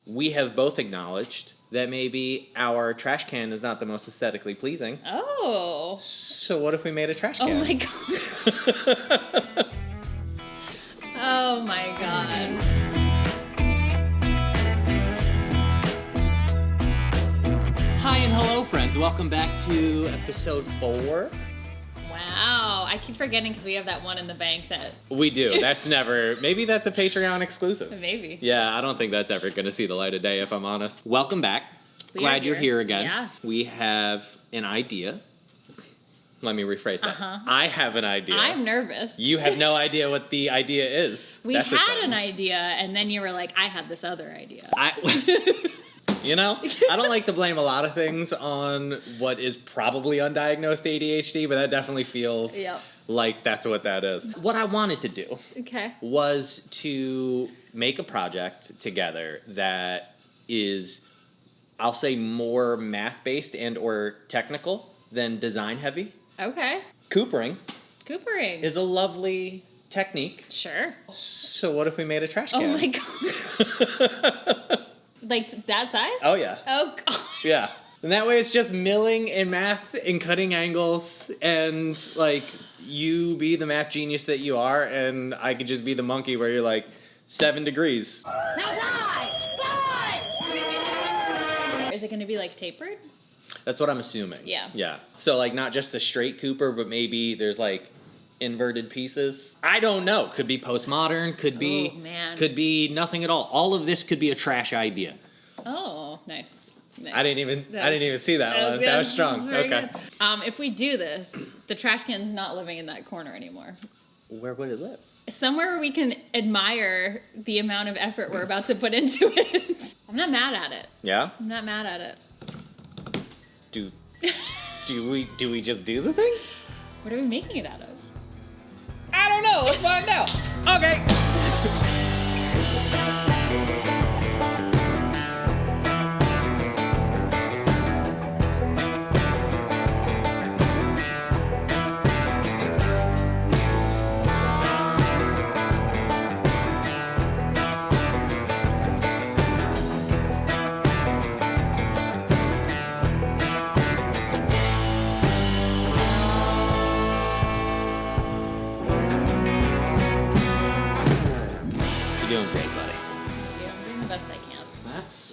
we have both acknowledged that maybe our trash can is not the most aesthetically pleasing. Oh. So what if we made a trash can? Oh my god. Oh my god. Hi and hello, friends. Welcome back to episode 4. Wow. I keep forgetting because we have that one in the bank that... We do. That's never... Maybe that's a Patreon exclusive. Maybe. Yeah, I don't think that's ever going to see the light of day, if I'm honest. Welcome back. Glad you're here again. Yeah. We have an idea. Let me rephrase that. I have an idea. I'm nervous. You have no idea what the idea is. We had an idea, and then you were like, I had this other idea. You know, I don't like to blame a lot of things on what is probably undiagnosed ADHD, but that definitely feels like that's what that is. What I wanted to do was to make a project together that is, I'll say, more math-based and or technical than design-heavy. Okay. Coopering Coopering is a lovely technique. Sure. So what if we made a trash can? Oh my god. Like that size? Oh yeah. Oh god. Yeah. And that way it's just milling and math and cutting angles, and like you be the math genius that you are, and I could just be the monkey where you're like 7 degrees. Now die! Is it going to be like tapered? That's what I'm assuming. Yeah. Yeah. So like not just the straight Cooper, but maybe there's like inverted pieces. I don't know. Could be postmodern, could be could be nothing at all. All of this could be a trash idea. Oh, nice. I didn't even see that one. That was strong. Okay. Good. If we do this, the trash can's not living in that corner anymore. Where would it live? Somewhere where we can admire the amount of effort we're about to put into it. I'm not mad at it. Yeah? I'm not mad at it. Do we just do the thing? What are we making it out of? I don't know. Let's find out. Okay.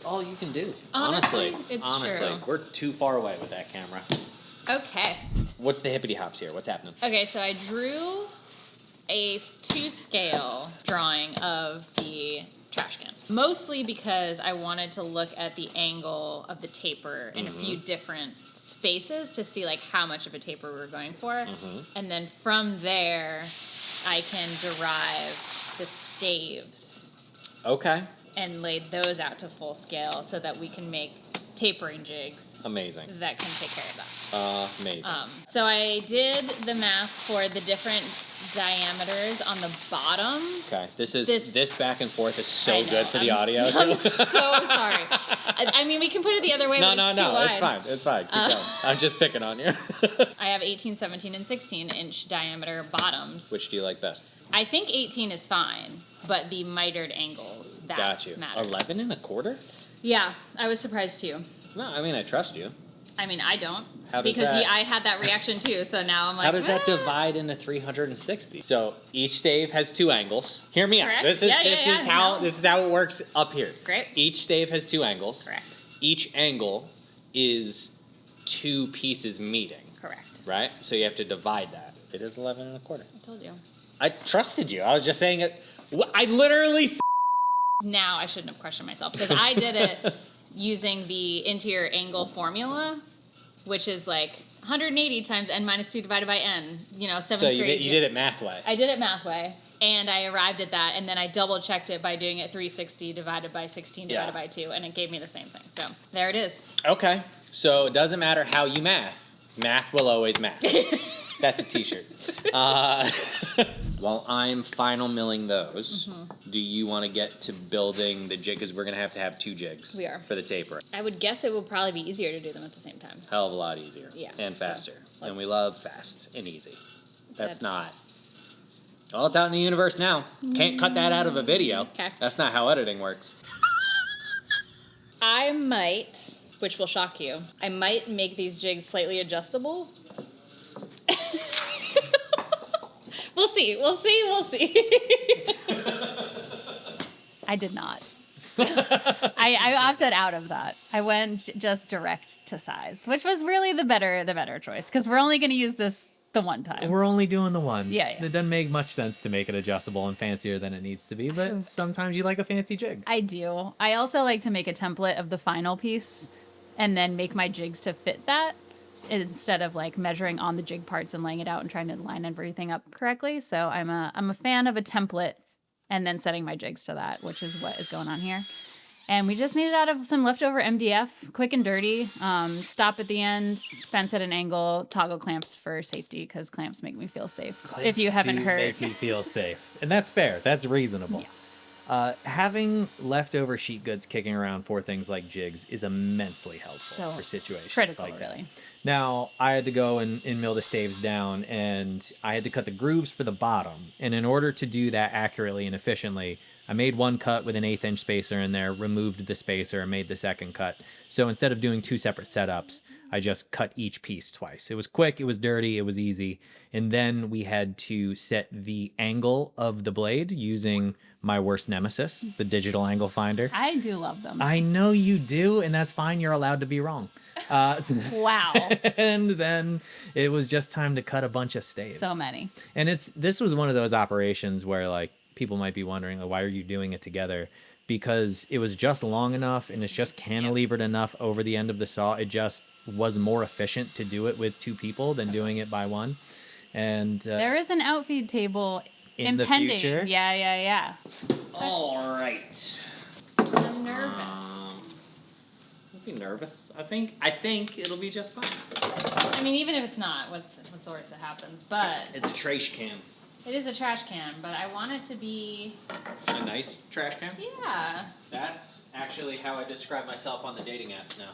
All you can do. Honestly, it's true. We're too far away with that camera. Okay. What's the hippity hops here? What's happening? Okay, so I drew a 2-scale drawing of the trash can. Mostly because I wanted to look at the angle of the taper in a few different spaces to see like how much of a taper we were going for. And then from there, I can derive the staves. Okay. And laid those out to full scale so that we can make tapering jigs. Amazing. That can take care of that. Amazing. So I did the math for the different diameters on the bottom. Okay. This back and forth is so good for the audio. I'm so sorry. I mean, we can put it the other way, but it's too wide. It's fine. Keep going. I'm just picking on you. I have 18, 17, and 16-inch diameter bottoms. Which do you like best? I think 18 is fine, but the mitered angles, that matters. 11 and a quarter? Yeah, I was surprised too. No, I mean, I trust you. I mean, I don't. Because I had that reaction too, so now I'm like, how does that divide into 360? So each stave has 2 angles. Hear me out. This is how it works up here. Great. Each stave has 2 angles. Correct. Each angle is 2 pieces meeting. Correct. Right? So you have to divide that. It is 11 and a quarter. I told you. I trusted you. I was just saying it. I literally. Now I shouldn't have questioned myself because I did it using the interior angle formula, which is like 180 times n minus 2 divided by n. You know, 7th grade. So you did it math way. I did it math way, and I arrived at that, and then I double checked it by doing it 360 divided by 16 divided by 2, and it gave me the same thing. So there it is. Okay. So it doesn't matter how you math. Math will always math. That's a t-shirt. While I'm final milling those, do you want to get to building the jig? Because we're going to have 2 jigs. We are. For the taper. I would guess it would probably be easier to do them at the same time. Hell of a lot easier. Yeah. And faster. And we love fast and easy. That's not... Well, it's out in the universe now. Can't cut that out of a video. Okay. That's not how editing works. might, which will shock you, I might make these jigs slightly adjustable. We'll see. I did not. I opted out of that. I went just direct to size, which was really the better choice, because we're only going to use this the one time. We're only doing the one. Yeah. It doesn't make much sense to make it adjustable and fancier than it needs to be, but sometimes you like a fancy jig. I do. I also like to make a template of the final piece and then make my jigs to fit that, instead of like measuring on the jig parts and laying it out and trying to line everything up correctly. So I'm a fan of a template and then setting my jigs to that, which is what is going on here. And we just made it out of some leftover MDF, quick and dirty. Stop at the end, fence at an angle, toggle clamps for safety, because clamps make me feel safe. Clamps if you haven't heard. make you feel safe. And that's fair. That's reasonable. Yeah. Having leftover sheet goods kicking around for things like jigs is immensely helpful for situations critical, like that. really. Now, I had to go and mill the staves down, and I had to cut the grooves for the bottom. And in order to do that accurately and efficiently, I made one cut with an 1/8 inch spacer in there, removed the spacer, and made the second cut. So instead of doing 2 separate setups, I just cut each piece twice. It was quick, it was dirty, it was easy. And then we had to set the angle of the blade using my worst nemesis, the digital angle finder. I do love them. I know you do, and that's fine. You're allowed to be wrong. Wow. And then it was just time to cut a bunch of staves. So many. And this was one of those operations where, like, people might be wondering, like, why are you doing it together? Because it was just long enough and it's just cantilevered enough over the end of the saw. It just was more efficient to do it with 2 people than doing it by one. And there is an outfeed table in the future. Yeah. All right. I'm nervous. Don't be nervous. I think it'll be just fine. I mean, even if it's not, what's the worst that happens? But It's a trash can. it is a trash can, but I want it to be, A nice trash can? yeah. That's actually how I describe myself on the dating apps now.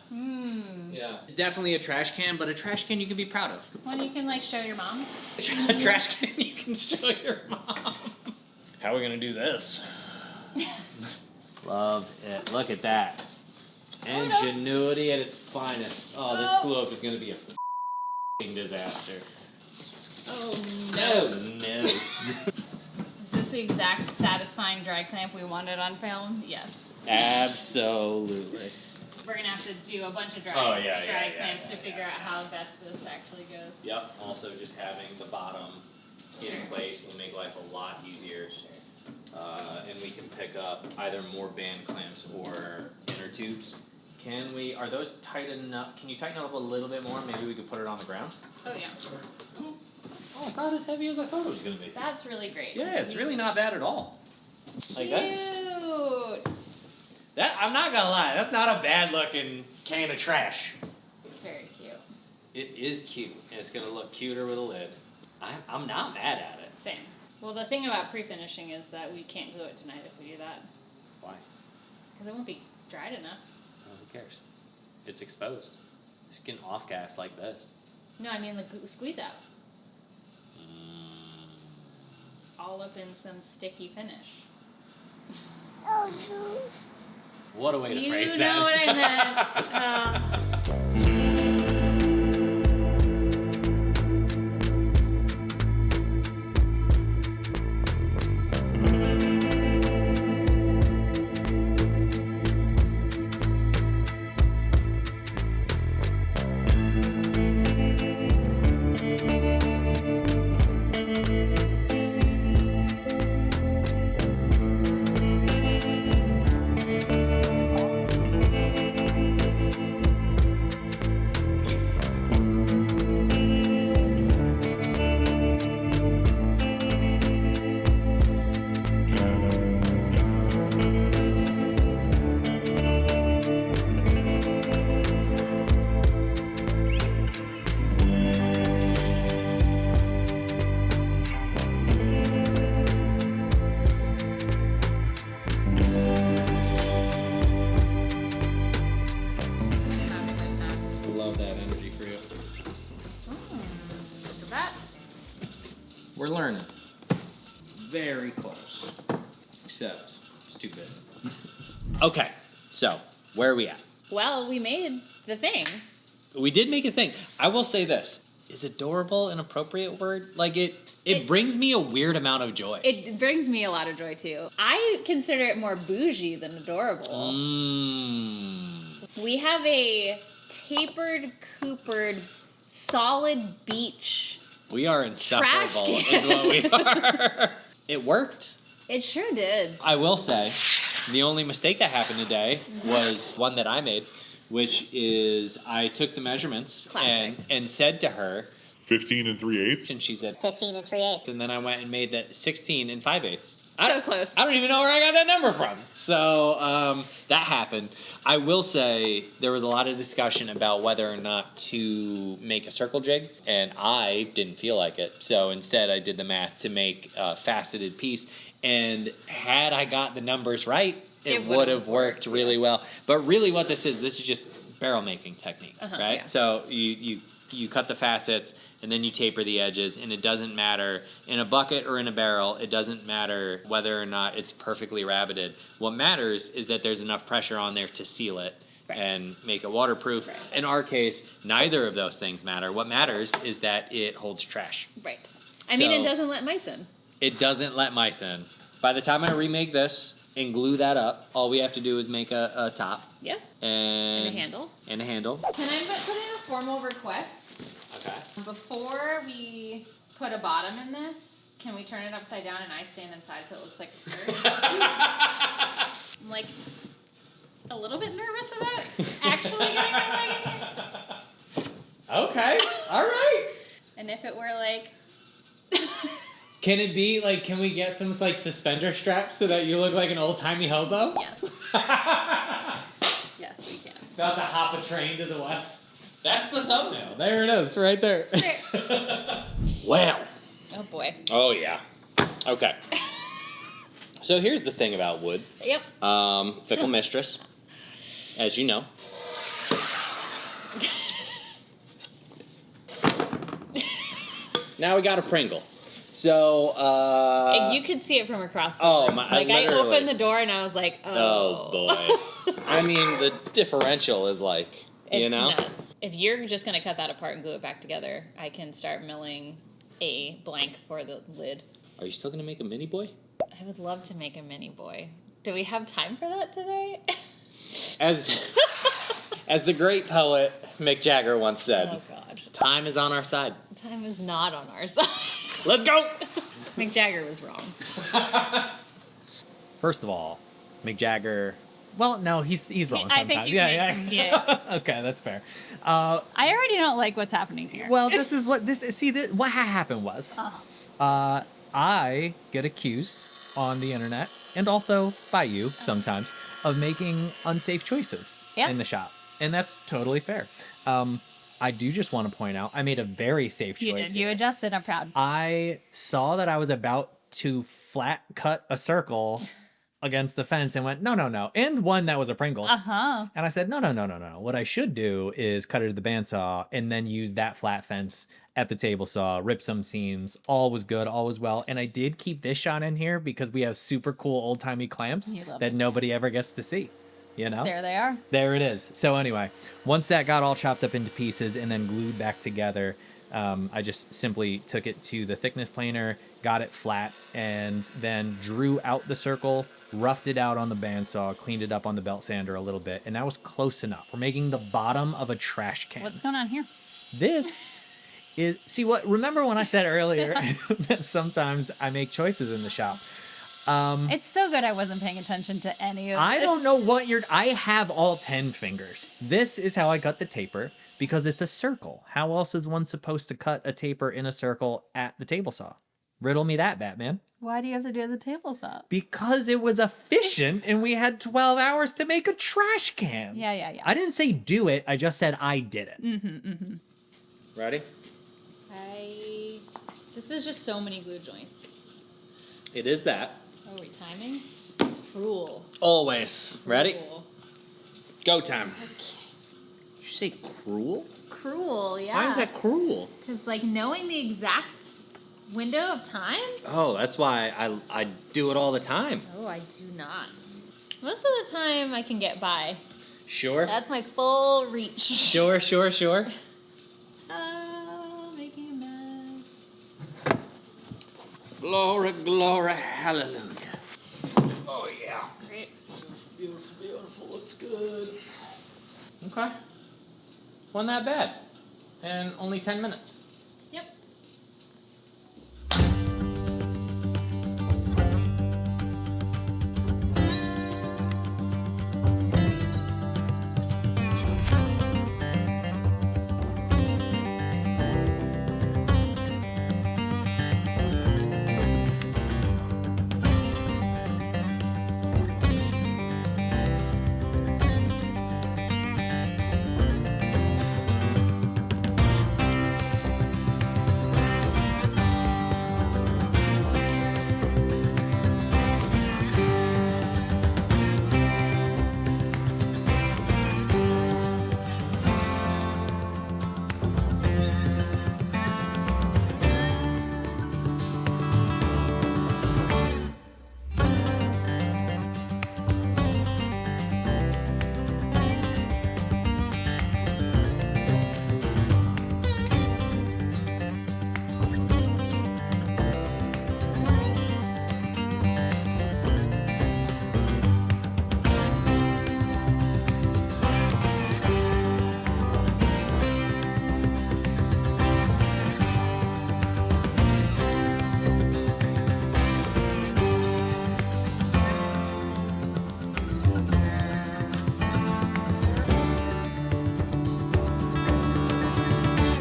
Yeah. Definitely a trash can, but a trash can you can be proud of. One you can like show your mom. A trash can you can show your mom. How are we gonna do this? Love it. Look at that. Ingenuity at its finest. Oh, this glue up is gonna be a f***ing disaster. Oh No. Is this the exact satisfying dry clamp we wanted on film? Yes. Absolutely. We're gonna have to do a bunch of dry clamps to figure out how best this actually goes. Yep. Also, just having the bottom in place will make life a lot easier. And we can pick up either more band clamps or inner tubes. Are those tight enough? Can you tighten it up a little bit more? Maybe we could put it on the ground? Oh yeah. Oh, it's not as heavy as I thought it was going to be. That's really great. Yeah, it's really not bad at all. Like Cute. I'm not gonna lie, that's not a bad looking can of trash. It's very cute. It is cute, and it's gonna look cuter with a lid. I'm not mad at it. Same. Well, the thing about pre-finishing is that we can't glue it tonight if we do that. Why? Because it won't be dried enough. Oh, who cares? It's exposed. It's getting off gas like this. No, I mean the squeeze out. All up in some sticky finish. What a way to phrase that. You know what I meant. We're learning. Very close. Except it's too big. Okay, so where are we at? Well, we made the thing. We did make a thing. I will say this. Is adorable an appropriate word? Like, it brings me a weird amount of joy. It brings me a lot of joy, too. I consider it more bougie than adorable. We have a tapered, coopered, solid beach. We are insufferable, is what we are. It worked. It sure did. I will say, the only mistake that happened today was one that I made, which is I took the measurements and said to her 15 and 3/8, and she said 15 and 3/8, and then I went and made that 16 and 5/8. So close. I don't even know where I got that number from. So that happened. I will say there was a lot of discussion about whether or not to make a circle jig, and I didn't feel like it. So instead, I did the math to make a faceted piece. And had I got the numbers right, it would have worked really well. But really, what this is just barrel making technique, right? Yeah. So you cut the facets, and then you taper the edges, and it doesn't matter in a bucket or in a barrel. It doesn't matter whether or not it's perfectly rabbited. What matters is that there's enough pressure on there to seal it and make it waterproof. Right. In our case, neither of those things matter. What matters is that it holds trash. Right. I mean, it doesn't let mice in. It doesn't let mice in. By the time I remake this and glue that up, all we have to do is make a top. Yeah. And a handle. And a handle. Can I put in a formal request? Okay. Before we put a bottom in this, can we turn it upside down and I stand inside so it looks like a skirt? I'm like a little bit nervous about actually getting my leg in here. Okay. All right. And if it were like... Can it be like, can we get some like suspender straps so that you look like an old-timey hobo? Yes. Yes, we can. About to hop a train to the west. That's the thumbnail. There it is, right there. Well. Oh boy. Oh yeah. Okay. So here's the thing about wood. Yep. Fickle mistress, as you know. Now we got a Pringle. So, you could see it from across the room. I opened the door and I was like, oh boy. I mean, the differential is like, it's nuts. If you're just going to cut that apart and glue it back together, I can start milling a blank for the lid. Are you still going to make a mini boy? I would love to make a mini boy. Do we have time for that today? As the great poet Mick Jagger once said, oh God, time is on our side. Time is not on our side. Let's go! Mick Jagger was wrong. First of all, Mick Jagger... Well, no, he's wrong sometimes. I think he's yeah. Okay, that's fair. I already don't like what's happening here. Well, this is what what happened was. I get accused on the internet and also by you sometimes of making unsafe choices in the shop, and that's totally fair. I do just want to point out I made a very safe choice. You did. You adjusted. I'm proud. I saw that I was about to flat cut a circle against the fence and went, no. And one that was a Pringle. Uh-huh. And I said, no. What I should do is cut it to the bandsaw and then use that flat fence at the table saw, rip some seams. All was good. All was well. And I did keep this shot in here because we have super cool old-timey clamps that nobody ever gets to see. You know? There they are. There it is. So anyway, once that got all chopped up into pieces and then glued back together, I just simply took it to the thickness planer, got it flat, and then drew out the circle, roughed it out on the bandsaw, cleaned it up on the belt sander a little bit, and that was close enough. We're making the bottom of a trash can. What's going on here? This is... Remember when I said earlier that sometimes I make choices in the shop? It's so good I wasn't paying attention to any of this. I don't know what I have all 10 fingers. This is how I cut the taper because it's a circle. How else is one supposed to cut a taper in a circle at the table saw? Riddle me that, Batman. Why do you have to do it at the table saw? Because it was efficient and we had 12 hours to make a trash can. Yeah. I didn't say do it. I just said I did it. Mm-hmm. Ready? This is just so many glue joints. It is that. Are we timing? Cruel. Always. Ready? Cruel. Go time. Okay. You say cruel? Cruel, yeah. Why is that cruel? Because, knowing the exact window of time? Oh, that's why I do it all the time. Oh, I do not. Most of the time I can get by. Sure. That's my full reach. Sure. Making a mess. Glory, glory, hallelujah. Oh, yeah. Great. Beautiful. Looks good. Okay. Wasn't that bad. And only 10 minutes. Yep.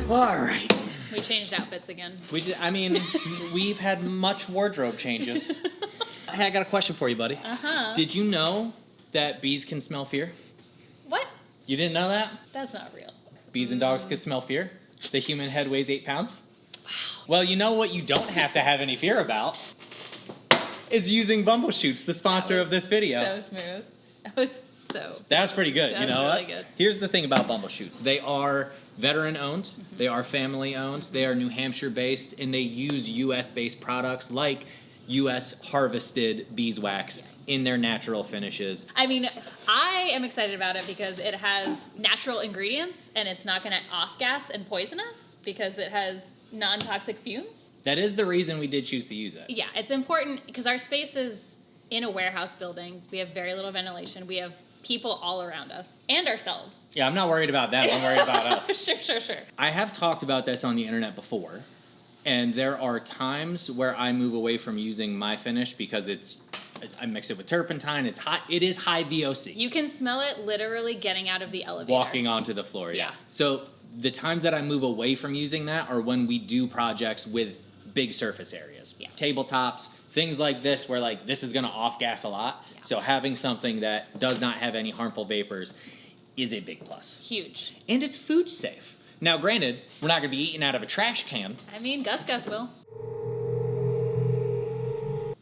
All right. We changed outfits again. We've had much wardrobe changes. Hey, I got a question for you, buddy. Uh-huh. Did you know that bees can smell fear? What? You didn't know that? That's not real. Bees and dogs can smell fear? The human head weighs 8 pounds? Wow. Well, you know what you don't have to have any fear about? Is using Bumbleshoots, the sponsor of this video. So smooth. That was so That was pretty good. That You know was really what? good. Here's the thing about Bumbleshoots. They are veteran owned, they are family owned, they are New Hampshire based, and they use US based products like US harvested beeswax in their natural finishes. I mean, I am excited about it because it has natural ingredients and it's not going to off-gas and poison us because it has non-toxic fumes. That is the reason we did choose to use it. Yeah, it's important because our space is in a warehouse building. We have very little ventilation. We have people all around us and ourselves. Yeah, I'm not worried about them. I'm worried about us. Sure. I have talked about this on the internet before, and there are times where I move away from using my finish because I mix it with turpentine. It's hot. It is high VOC. You can smell it literally getting out of the elevator. Walking onto the floor, Yeah. yes. So the times that I move away from using that are when we do projects with big surface areas. Yeah. Tabletops, things like this where like this is going to off-gas a lot. Yeah. So having something that does not have any harmful vapors is a big plus. Huge. And it's food safe. Now, granted, we're not going to be eating out of a trash can. I mean, Gus will.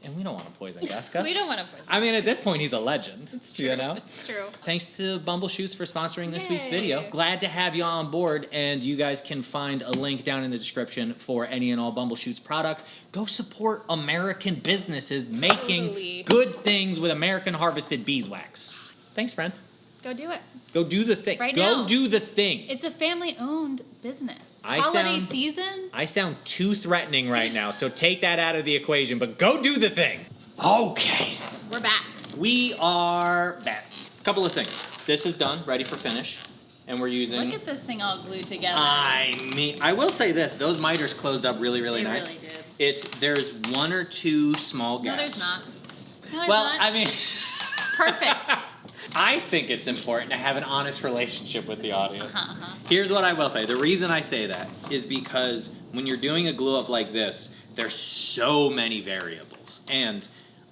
And we don't want to poison Gus. We don't want to poison I mean, at this point, he's a legend. It's true. You know? It's true. Thanks to Bumbleshoots for sponsoring this week's Yay. video. Glad to have you on board, and you guys can find a link down in the description for any and all Bumbleshoots products. Go support American businesses making Totally. good things with American harvested beeswax. Thanks, friends. Go do it. Go do the thing. Right Go now. do the thing. It's a family-owned business. I Holiday sound- season. I sound too threatening right now, so take that out of the equation, but go do the thing. Okay. We're back. We are back. Couple of things. This is done, ready for finish, and we're using... Look at this thing all glued together. I will say this, those miters closed up really, really They nice. really did. There's one or two small No, gaps. there's not. No, there's Well, not. I mean, It's perfect. I think it's important to have an honest relationship with the audience. Uh-huh. Here's what I will say. The reason I say that is because when you're doing a glue up like this, there's so many variables. And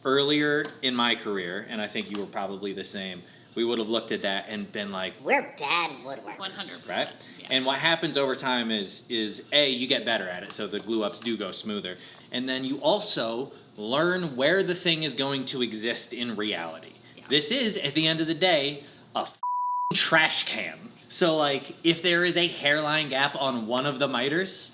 earlier in my career, and I think you were probably the same, we would have looked at that and been like, We're bad woodworkers. 100%. right? Yeah. And what happens over time is A, you get better at it, so the glue ups do go smoother. And then you also learn where the thing is going to exist in reality. Yeah. This is, at the end of the day, a trash can. So, like, if there is a hairline gap on one of the miters,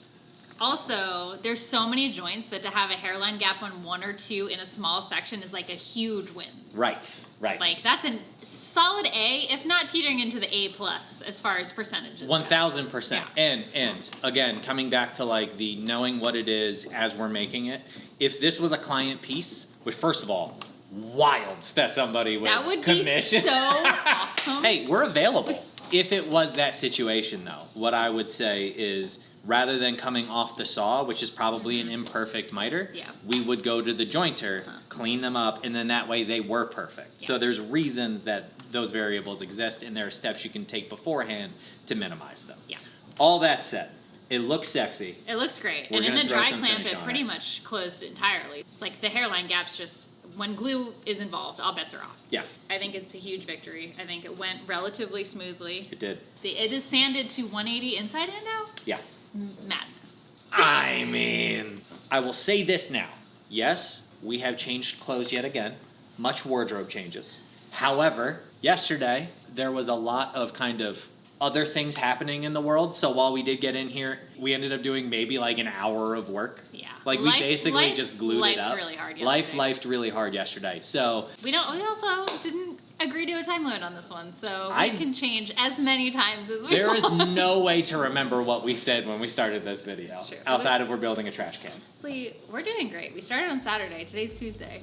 Also, there's so many joints that to have a hairline gap on one or two in a small section is like a huge win. Right. Like that's a solid A, if not teetering into the A plus as far as percentages. 1,000%. Yeah. And again, coming back to like the knowing what it is as we're making it. If this was a client piece, which first of all, wild that somebody would commission. That would be so awesome. Hey, we're available. If it was that situation though, what I would say is, rather than coming off the saw, which is probably an imperfect miter, we would go to the jointer, clean them up, and then that way they were perfect. Yeah. So there's reasons that those variables exist, and there are steps you can take beforehand to minimize them. Yeah. All that said, it looks sexy. It looks great. And in the dry clamp, it pretty much closed entirely. Like the hairline gaps just, when glue is involved, all bets are off. Yeah. I think it's a huge victory. I think it went relatively smoothly. It did. It is sanded to 180 inside and out. Yeah. Madness. I mean, I will say this now. Yes, we have changed clothes yet again. Much wardrobe changes. However, yesterday, there was a lot of kind of other things happening in the world. So while we did get in here, we ended up doing maybe like an hour of work. Yeah. Like we basically just glued it up. Really hard yesterday. Life really hard yesterday. So we also didn't agree to a time limit on this one, so we can change as many times as we There want. is no way to remember what we said when we started this video. That's true. Outside of we're building a trash can. Honestly, we're doing great. We started on Saturday. Today's Tuesday.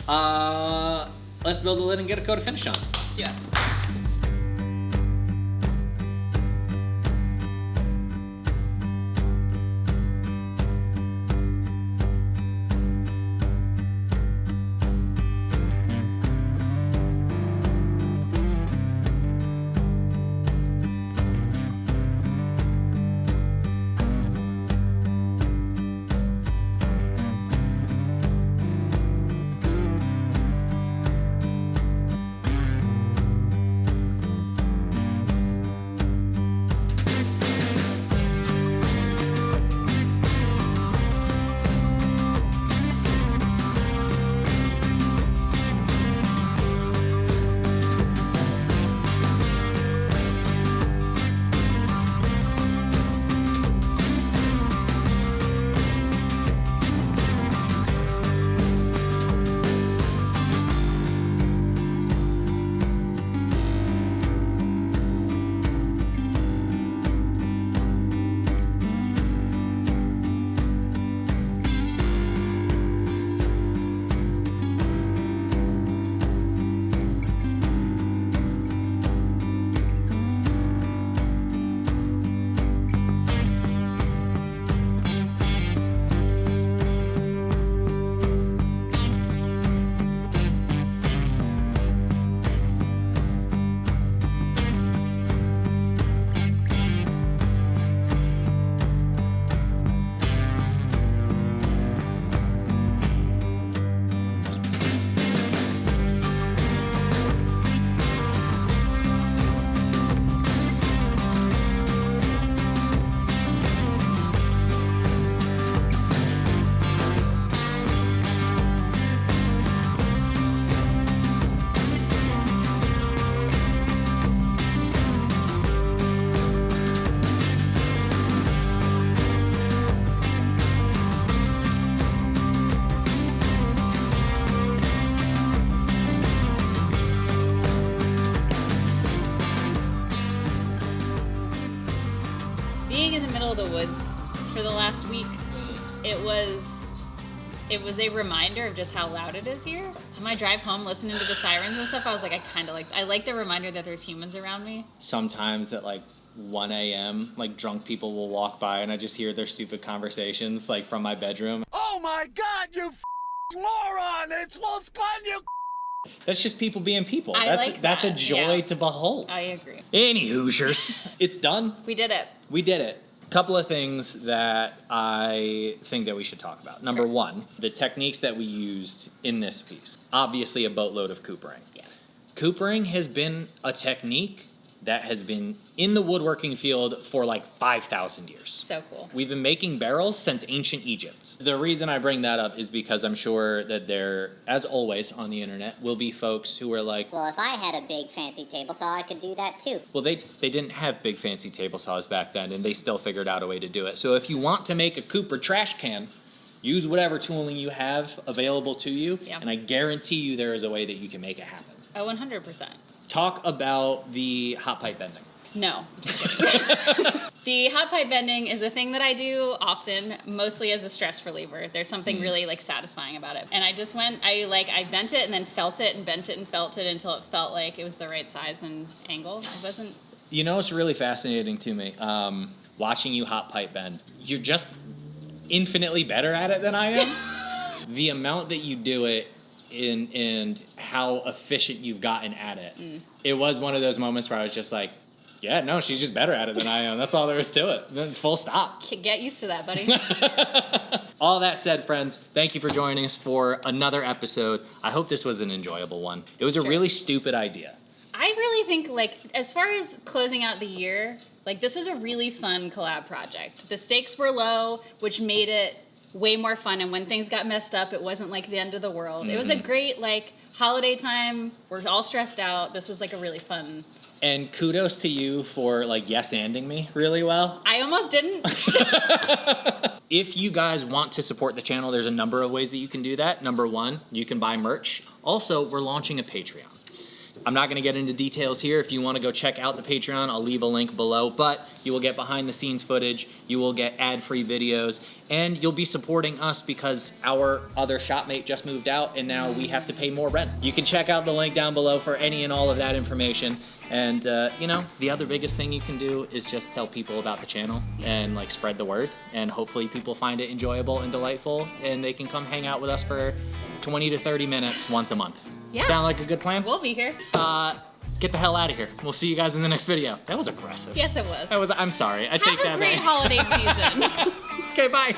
Let's build the lid and get a coat of finish on. Let's do it. For the last week, it was a reminder of just how loud it is here. On my drive home, listening to the sirens and stuff, I was like, I like the reminder that there's humans around me. Sometimes at like 1 a.m., like drunk people will walk by and I just hear their stupid conversations like from my bedroom. Oh my God, you moron! It's Wolf's Glen, you. That's just people being people. That's a joy to behold. I agree. Any Hoosiers, it's done. We did it. We did it. Couple of things that I think that we should talk about. Number one, the techniques that we used in this piece. Obviously a boatload of coopering. Yes. Coopering has been a technique that has been in the woodworking field for like 5,000 years. So cool. We've been making barrels since ancient Egypt. The reason I bring that up is because I'm sure that there, as always on the internet, will be folks who are like, well, if I had a big fancy table saw, I could do that too. well, they didn't have big fancy table saws back then, and they still figured out a way to do it. So if you want to make a Cooper trash can, use whatever tooling you have available to you, and I guarantee you there is a way that you can make it happen. Oh, 100%. Talk about the hot pipe bending. No. The hot pipe bending is a thing that I do often, mostly as a stress reliever. There's something really like satisfying about it. And I just went, I bent it and then felt it and bent it and felt it until it felt like it was the right size and angle. It wasn't. You know, it's really fascinating to me. Watching you hot pipe bend, you're just infinitely better at it than I am. The amount that you do it and how efficient you've gotten at it. It was one of those moments where I was just like, yeah, no, she's just better at it than I am. That's all there is to it. Full stop. Get used to that, buddy. All that said, friends, thank you for joining us for another episode. I hope this was an enjoyable one. It was a really stupid idea. I really think, like, as far as closing out the year, like, this was a really fun collab project. The stakes were low, which made it way more fun, and when things got messed up, it wasn't like the end of the world. It was a great, like, holiday time. We're all stressed out. This was like a really fun. And kudos to you for like yes-anding me really well. I almost didn't. If you guys want to support the channel, there's a number of ways that you can do that. Number one, you can buy merch. Also, we're launching a Patreon. I'm not going to get into details here. If you want to go check out the Patreon, I'll leave a link below. But you will get behind-the-scenes footage, you will get ad-free videos, and you'll be supporting us because our other shopmate just moved out, and now we have to pay more rent. You can check out the link down below for any and all of that information. And, you know, the other biggest thing you can do is just tell people about the channel and, like, spread the word. And hopefully people find it enjoyable and delightful, and they can come hang out with us for 20 to 30 minutes once a month. Yeah. Sound like a good plan? We'll be here. Get the hell out of here. We'll see you guys in the next video. That was aggressive. Yes, it was. I'm sorry. I take that back. Have a great holiday season. Okay, bye.